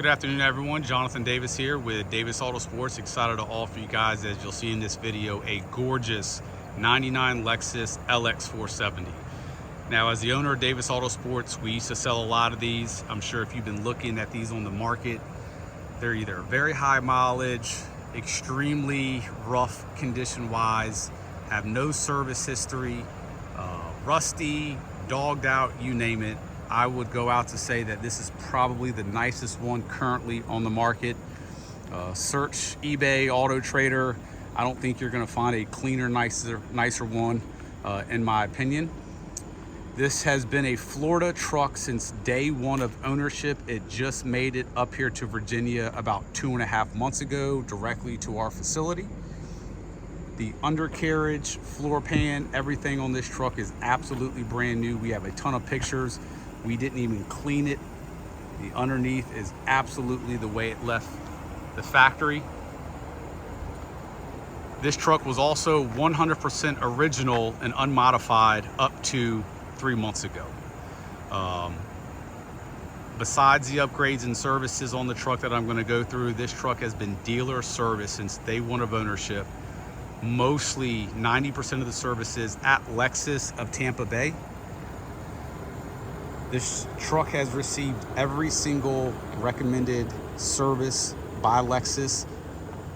Good afternoon, everyone. Jonathan Davis here with Davis Auto Sports. Excited to offer you guys, as you'll see in this video, a gorgeous 99 Lexus LX470. Now, as the owner of Davis Auto Sports, we used to sell a lot of these. I'm sure if you've been looking at these on the market, they're either very high mileage, extremely rough condition-wise, have no service history, rusty, dogged out, you name it. I would go out to say that this is probably the nicest one currently on the market. Search eBay, Auto Trader. I don't think you're gonna find a cleaner, nicer one, in my opinion. This has been a Florida truck since day one of ownership. It just made it up here to Virginia about 2.5 months ago, directly to our facility. The undercarriage, floor pan, everything on this truck is absolutely brand new. We have a ton of pictures. We didn't even clean it. The underneath is absolutely the way it left the factory. This truck was also 100% original and unmodified up to 3 months ago. Besides the upgrades and services on the truck that I'm going to go through, this truck has been dealer service since day one of ownership. Mostly 90% of the services at Lexus of Tampa Bay. This truck has received every single recommended service by Lexus,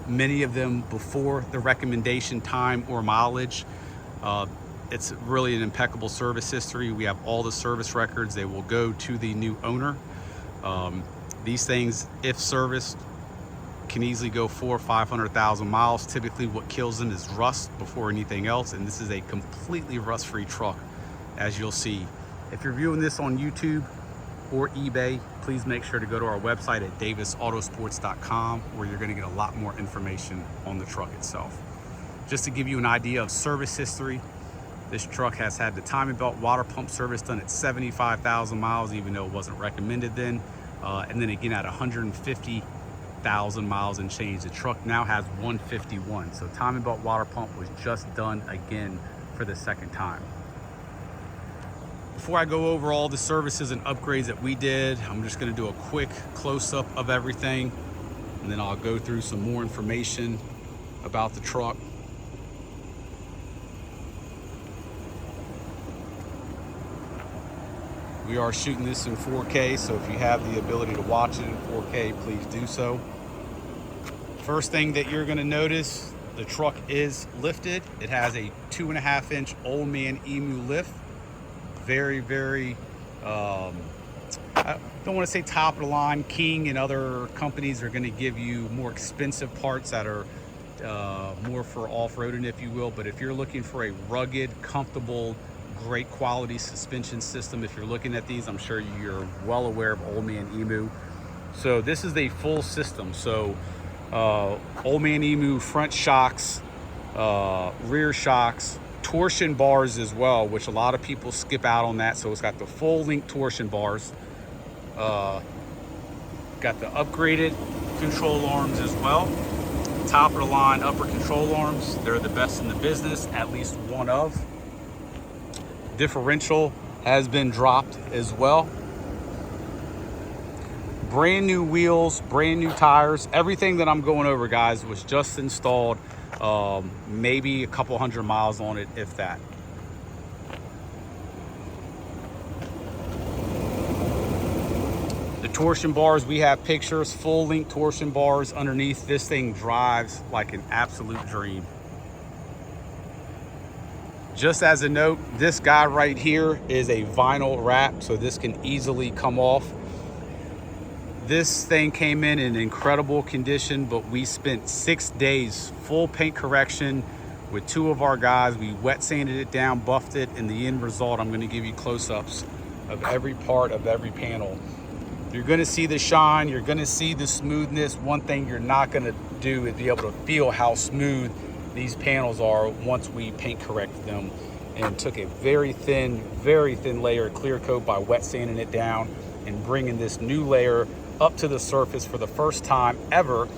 many of them before the recommendation time or mileage. It's really an impeccable service history. We have all the service records. They will go to the new owner. These things, if serviced, can easily go 400,000 or 500,000 miles. Typically what kills them is rust before anything else, and this is a completely rust-free truck, as you'll see. If you're viewing this on YouTube or eBay, please make sure to go to our website at davisautosports.com, where you're going to get a lot more information on the truck itself. Just to give you an idea of service history, this truck has had the timing belt water pump service done at 75,000 miles, even though it wasn't recommended then. And then again at 150,000 miles and change. The truck now has 151. So timing belt water pump was just done again for the second time. Before I go over all the services and upgrades that we did, I'm just going to do a quick close-up of everything, and then I'll go through some more information about the truck. We are shooting this in 4K, so if you have the ability to watch it in 4K, please do so. First thing that you're going to notice, the truck is lifted. It has a 2.5-inch Old Man Emu lift. Very, very, I don't want to say top of the line. King and other companies are going to give you more expensive parts that are more for off-roading, if you will. But if you're looking for a rugged, comfortable, great quality suspension system, if you're looking at these, I'm sure you're well aware of Old Man Emu. So this is a full system. So Old Man Emu front shocks, rear shocks, torsion bars as well, which a lot of people skip out on that. So it's got the full length torsion bars, got the upgraded control arms as well, top of the line upper control arms. They're the best in the business, at least one of. Differential has been dropped as well. Brand new wheels, brand new tires. Everything that I'm going over, guys, was just installed. Maybe a couple 100 miles on it, if that. The torsion bars, we have pictures, full length torsion bars underneath. This thing drives like an absolute dream. Just as a note, this guy right here is a vinyl wrap, so this can easily come off. This thing came in incredible condition, but we spent 6 days full paint correction with 2 of our guys. We wet sanded it down, buffed it, and the end result, I'm gonna give you close-ups of every part of every panel. You're gonna see the shine, you're gonna see the smoothness. One thing you're not gonna do is be able to feel how smooth these panels are once we paint corrected them, and took a very thin layer of clear coat by wet sanding it down and bringing this new layer up to the surface for the first time ever,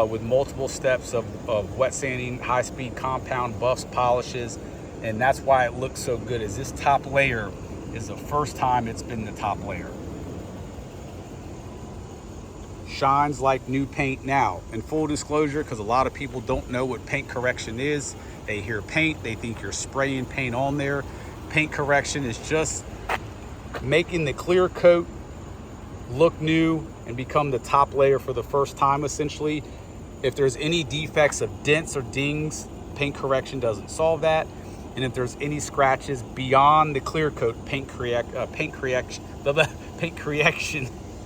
with multiple steps of wet sanding, high-speed compound, buffs, polishes, and that's why it looks so good. Is this top layer is the first time it's been the top layer. shines like new paint. Now, in full disclosure, because a lot of people don't know what paint correction is, they hear paint, they think you're spraying paint on there. Paint correction is just making the clear coat look new and become the top layer for the first time, essentially. If there's any defects of dents or dings, paint correction doesn't solve that. And if there's any scratches beyond the clear coat, paint correction.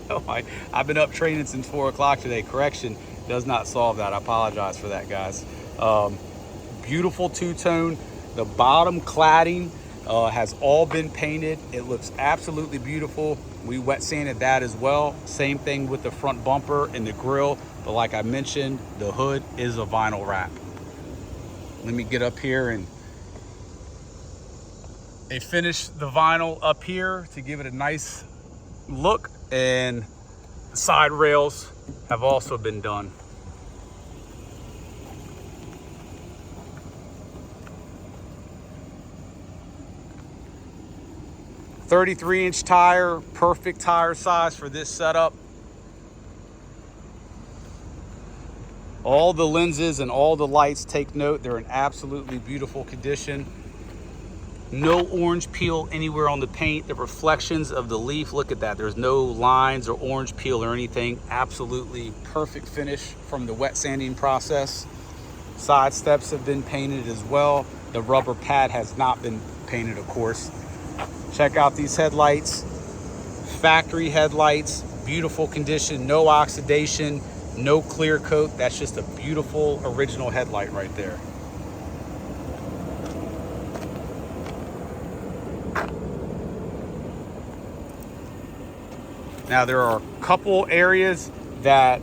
Oh, I've been up training since 4 o'clock today. Correction does not solve that. I apologize for that, guys. Beautiful two-tone. The bottom cladding has all been painted. It looks absolutely beautiful. We wet sanded that as well. Same thing with the front bumper and the grille. But like I mentioned, the hood is a vinyl wrap. Let me get up here, and they finished the vinyl up here to give it a nice look, and the side rails have also been done. .33-inch tire, perfect tire size for this setup. All the lenses and all the lights, take note, they're in absolutely beautiful condition. No orange peel anywhere on the paint. The reflections of the leaf, look at that. There's no lines or orange peel or anything. Absolutely perfect finish from the wet sanding process. Side steps have been painted as well. The rubber pad has not been painted, of course. Check out these headlights. Factory headlights, beautiful condition, no oxidation, no clear coat. That's just a beautiful original headlight right there. Now there are a couple areas that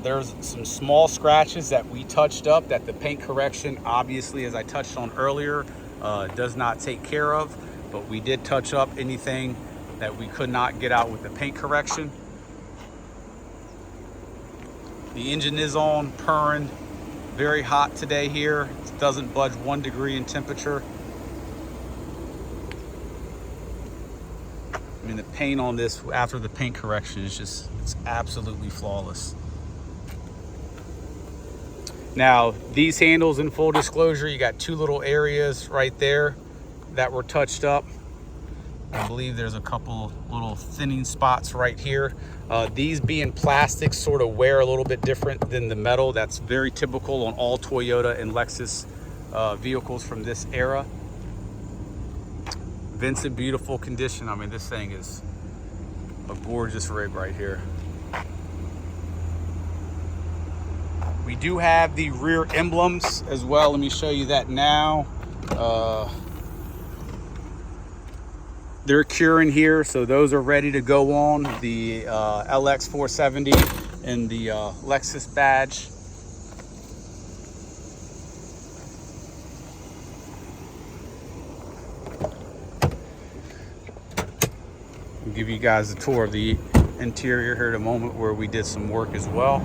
there's some small scratches that we touched up that the paint correction, obviously, as I touched on earlier, does not take care of. But we did touch up anything that we could not get out with the paint correction. The engine is on, purring, very hot today here. It doesn't budge 1 degree in temperature. I mean, the paint on this after the paint correction is just, it's absolutely flawless. Now, these handles, in full disclosure, you got 2 little areas right there that were touched up. I believe there's a couple little thinning spots right here. These being plastic sort of wear a little bit different than the metal. That's very typical on all Toyota and Lexus vehicles from this era. Vents in beautiful condition. I mean, this thing is a gorgeous rig right here. We do have the rear emblems as well. Let me show you that now. They're curing here, so those are ready to go on the LX470 and the Lexus badge. I'll give you guys a tour of the interior here in a moment, where we did some work as well.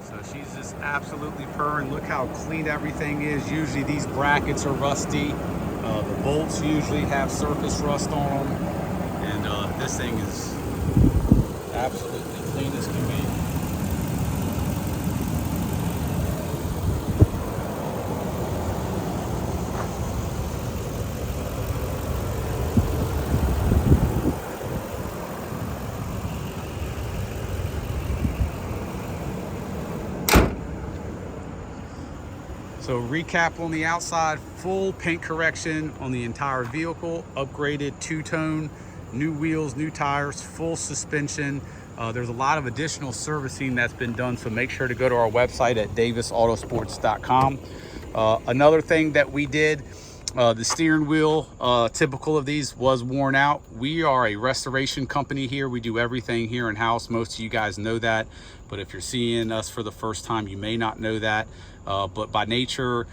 So she's just absolutely purring. Look how clean everything is. Usually these brackets are rusty. The bolts usually have surface rust on them. And this thing is absolutely clean as can be. So recap on the outside, full paint correction on the entire vehicle, upgraded two-tone, new wheels, new tires, full suspension. There's a lot of additional servicing that's been done, so make sure to go to our website at davisautosports.com. Another thing that we did, the steering wheel, typical of these, was worn out. We are a restoration company here. We do everything here in-house. Most of you guys know that, but if you're seeing us for the first time, you may not know that. But by nature,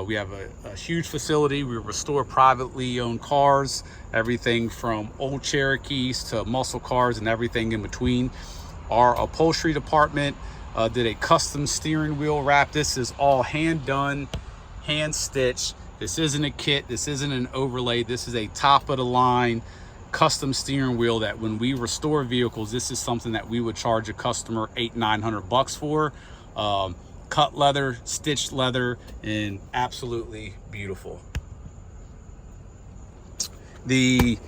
we have a huge facility. We restore privately owned cars, everything from old Cherokees to muscle cars and everything in between. Our upholstery department did a custom steering wheel wrap. This is all hand done, hand stitched. This isn't a kit, this isn't an overlay, this is a top of the line custom steering wheel that when we restore vehicles, this is something that we would charge a customer $800-900 for. Cut leather, stitched leather, and absolutely beautiful. The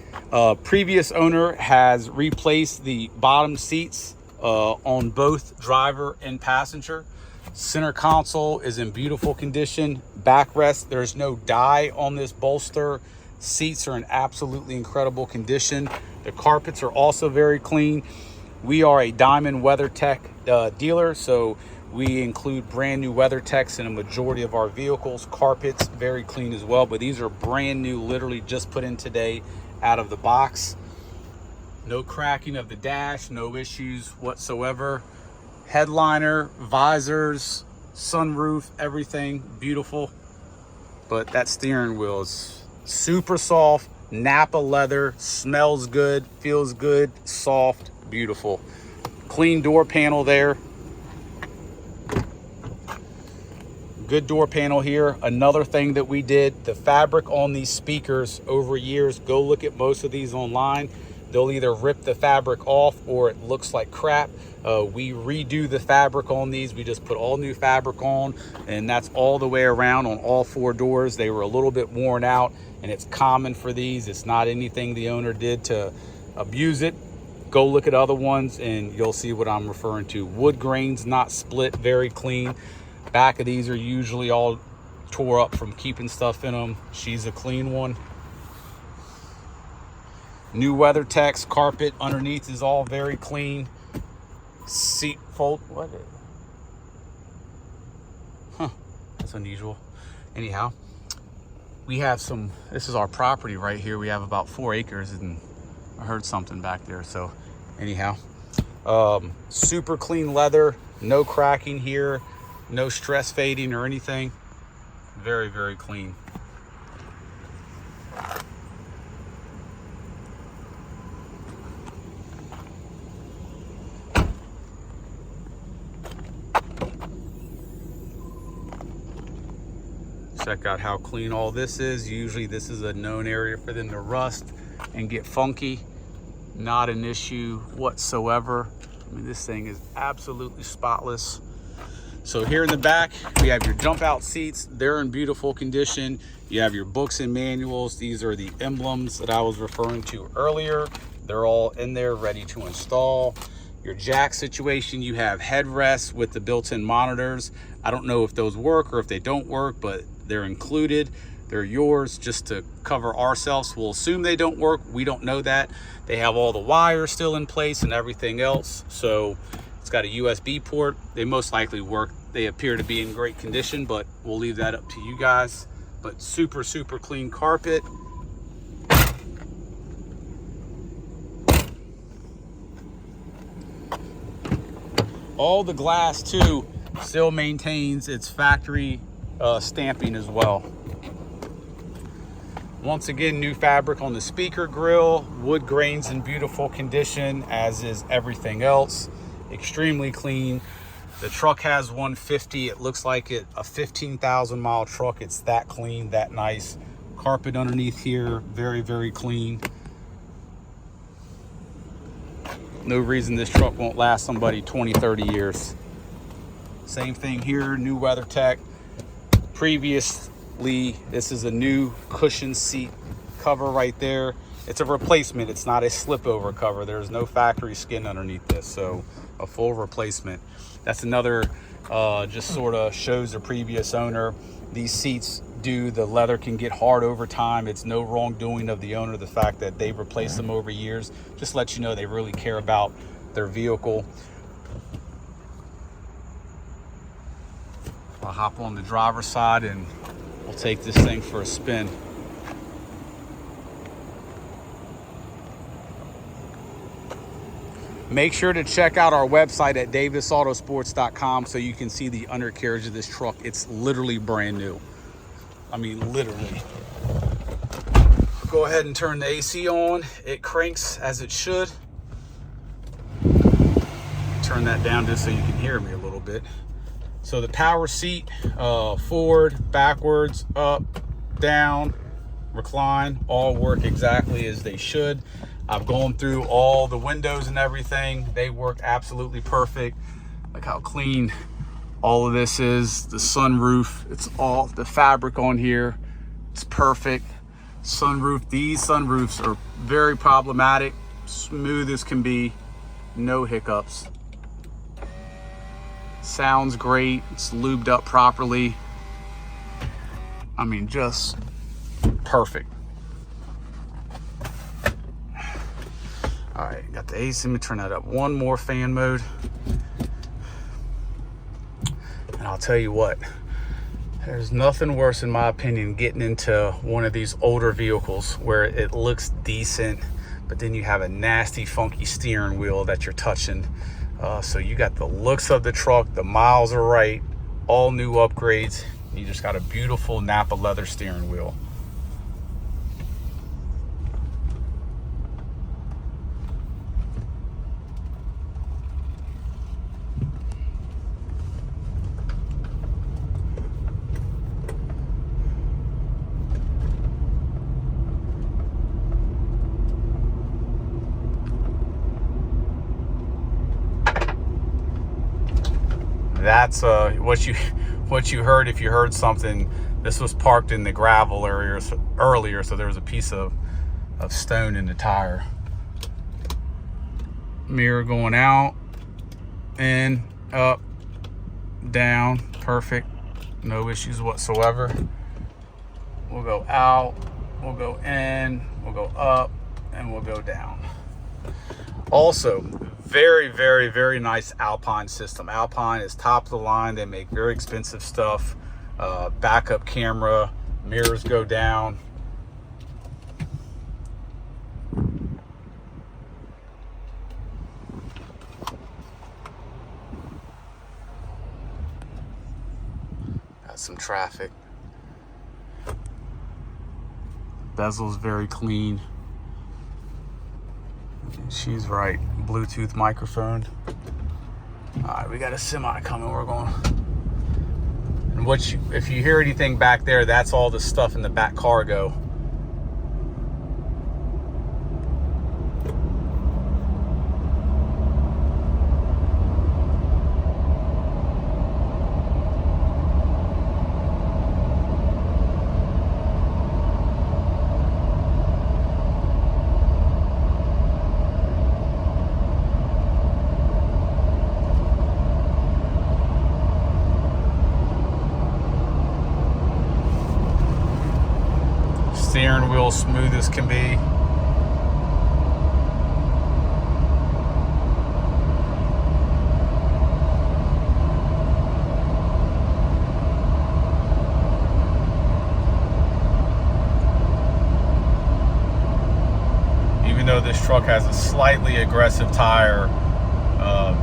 previous owner has replaced the bottom seats on both driver and passenger. Center console is in beautiful condition. Backrest, there's no dye on this bolster. Seats are in absolutely incredible condition. The carpets are also very clean. We are a Diamond WeatherTech dealer, so we include brand new WeatherTechs in a majority of our vehicles. Carpets very clean as well, but these are brand new, literally just put in today out of the box. No cracking of the dash, no issues whatsoever. Headliner, visors, sunroof, everything beautiful. But that steering wheel is super soft, Napa leather, smells good, feels good, soft, beautiful. Clean door panel there. Good door panel here. Another thing that we did, the fabric on these speakers over years, go look at most of these online. They'll either rip the fabric off or it looks like crap. We redo the fabric on these. We just put all new fabric on, and that's all the way around on all four doors. They were a little bit worn out, and it's common for these. It's not anything the owner did to abuse it. Go look at other ones and you'll see what I'm referring to. Wood grains not split, very clean. Back of these are usually all tore up from keeping stuff in them. She's a clean one. New WeatherTechs. Carpet underneath is all very clean. Seat fold, what? Huh, that's unusual. Anyhow, we have some, this is our property right here. We have about 4 acres, and I heard something back there. So anyhow, super clean leather, no cracking here, no stress fading or anything. Very, very clean. Check out how clean all this is. Usually this is a known area for them to rust and get funky. Not an issue whatsoever. I mean, this thing is absolutely spotless. So here in the back, we have your jump out seats. They're in beautiful condition. You have your books and manuals. These are the emblems that I was referring to earlier. They're all in there ready to install. Your jack situation, you have headrests with the built-in monitors. I don't know if those work or if they don't work, but they're included. They're yours just to cover ourselves. We'll assume they don't work. We don't know that. They have all the wires still in place and everything else. So it's got a USB port. They most likely work. They appear to be in great condition, but we'll leave that up to you guys. But super, super clean carpet. All the glass too still maintains its factory stamping as well. Once again, new fabric on the speaker grill, wood grains in beautiful condition, as is everything else. Extremely clean. The truck has 150. It looks like a 15,000 mile truck. It's that clean, that nice. Carpet underneath here, very, very clean. No reason this truck won't last somebody 20, 30 years. Same thing here, new WeatherTech. Previously, this is a new cushion seat cover right there. It's a replacement. It's not a slip over cover. There's no factory skin underneath this, so a full replacement. That's another, just sort of shows the previous owner. These seats the leather can get hard over time. It's no wrongdoing of the owner. The fact that they've replaced them over years just lets you know they really care about their vehicle. I'll hop on the driver's side and we'll take this thing for a spin. Make sure to check out our website at davisautosports.com so you can see the undercarriage of this truck. It's literally brand new. I mean, literally. Go ahead and turn the AC on. It cranks as it should. Turn that down just so you can hear me a little bit. So the power seat, forward, backwards, up, down, recline, all work exactly as they should. I've gone through all the windows and everything. They work absolutely perfect. Look how clean all of this is. The sunroof, it's all the fabric on here. It's perfect. Sunroof, these sunroofs are very problematic. Smooth as can be, no hiccups. Sounds great, it's lubed up properly. I mean, just perfect. All right, got the AC. Let me turn that up one more, fan mode. And I'll tell you what, there's nothing worse in my opinion getting into one of these older vehicles where it looks decent, but then you have a nasty, funky steering wheel that you're touching. So you got the looks of the truck, the miles are right, all new upgrades. You just got a beautiful Napa leather steering wheel. That's what you heard. If you heard something, this was parked in the gravel area earlier, so there was a piece of stone in the tire. Mirror going out, in, up, down, perfect, no issues whatsoever. We'll go out, we'll go in, we'll go up, and we'll go down. Also, very, very, very nice Alpine system. Alpine is top of the line. They make very expensive stuff. Backup camera, mirrors go down. Got some traffic. Bezel's very clean. She's right. Bluetooth microphone. All right, we got a semi coming. We're going. And if you hear anything back there, that's all the stuff in the back cargo. Steering wheel smooth as can be. Even though this truck has a slightly aggressive tire,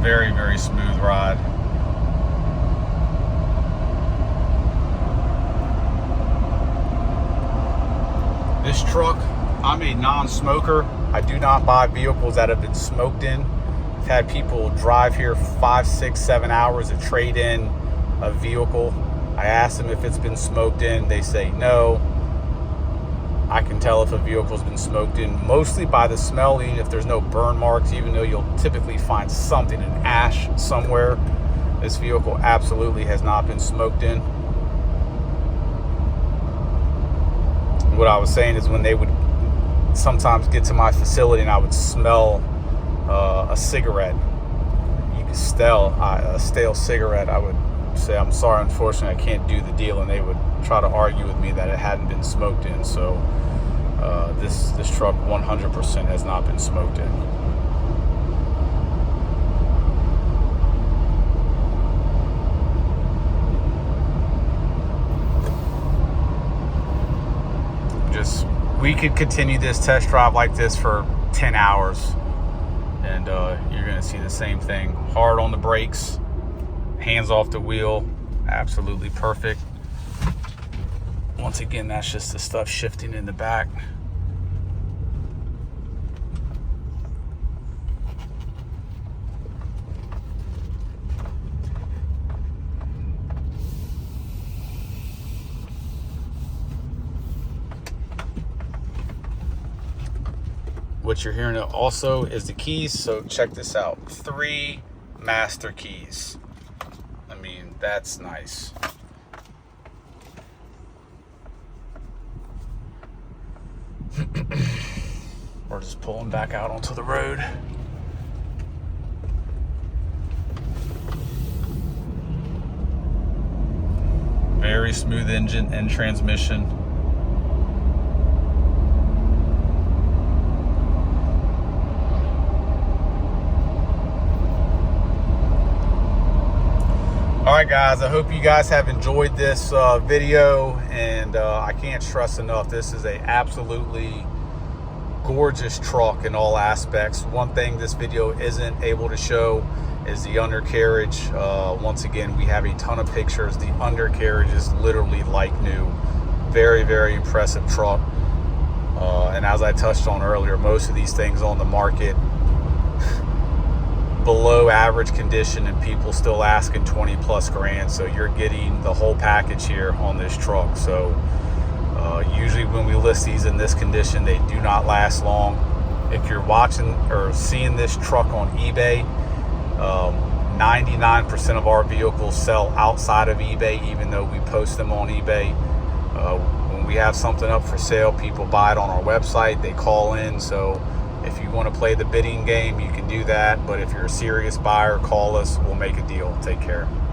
very, very smooth ride. This truck, I'm a non-smoker. I do not buy vehicles that have been smoked in. I've had people drive here 5, 6, 7 hours to trade in a vehicle. I ask them if it's been smoked in. They say no. I can tell if a vehicle's been smoked in, mostly by the smell, even if there's no burn marks, even though you'll typically find something, an ash somewhere. This vehicle absolutely has not been smoked in. What I was saying is when they would sometimes get to my facility and I would smell a cigarette, you could smell a stale cigarette, I would say, I'm sorry, unfortunately I can't do the deal, and they would try to argue with me that it hadn't been smoked in. So this truck 100% has not been smoked in. We could continue this test drive like this for 10 hours and you're going to see the same thing. Hard on the brakes, hands off the wheel, absolutely perfect. Once again, that's just the stuff shifting in the back. What you're hearing also is the keys. So check this out, 3 master keys. I mean, that's nice. We're just pulling back out onto the road. Very smooth engine and transmission. All right, guys, I hope you guys have enjoyed this video, and I can't stress enough, this is a absolutely gorgeous truck in all aspects. One thing this video isn't able to show is the undercarriage. Once again, we have a ton of pictures. The undercarriage is literally like new. Very, very impressive truck. And as I touched on earlier, most of these things on the market below average condition, and people still asking 20 plus grand. So you're getting the whole package here on this truck. So usually when we list these in this condition, they do not last long. If you're watching or seeing this truck on eBay, 99% of our vehicles sell outside of eBay, even though we post them on eBay. When we have something up for sale, people buy it on our website, they call in. So if you want to play the bidding game, you can do that. But if you're a serious buyer, call us. We'll make a deal. Take care.